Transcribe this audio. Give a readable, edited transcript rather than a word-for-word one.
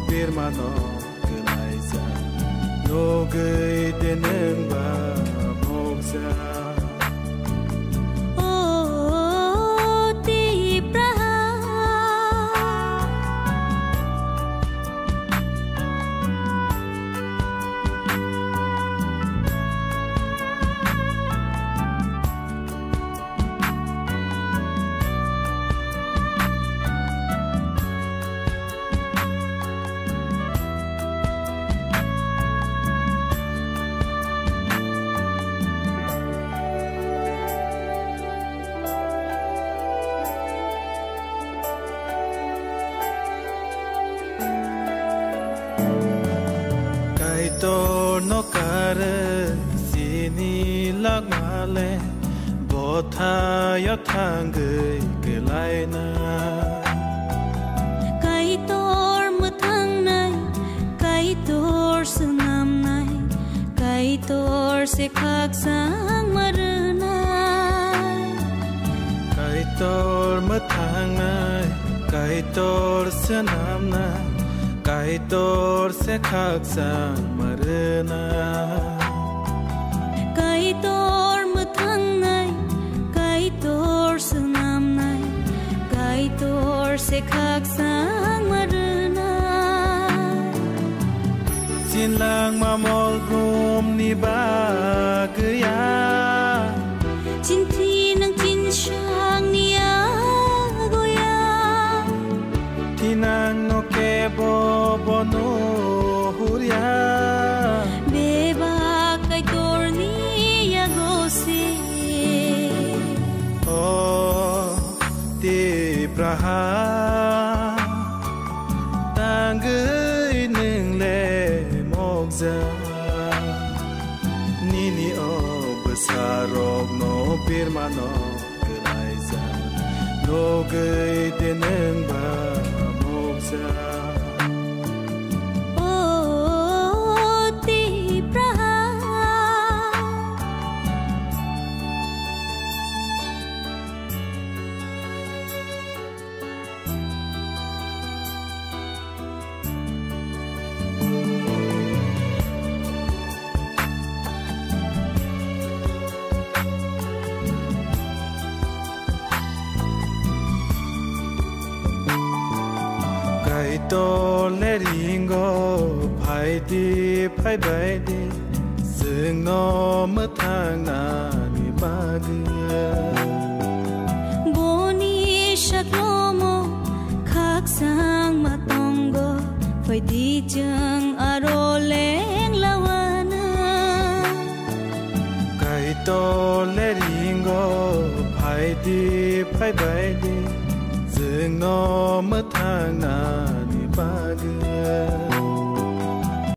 bir mano kelaiza no gei deneng ba moksa no kare sini lag male botha ya thang ke lai na kai tor mu thang nai kai tor sunam nai kai tor se khak sang marna kai tor mu thang nai kai tor sunam nai kai tor se khak sang marna kai tor mu thang nai kai tor sunam nai kai tor se khak sang marna sin lang ma mol rum ni ba gya chin thi nang chin shang nia goya tinang no ke bo no huria beba kai tor ni ya go se oh ti praha tang gei ning le mokza nini o besarok no pirma no kelaiza no gei deneng ba mokza kai to le ringo phai di phai bai di sing no ma thang na ni ba gya boni shaklomo khak sang ma tongo phai di chang aro leng lawana kai to le ringo phai di phai bai di sing no ma thang na ni ba gya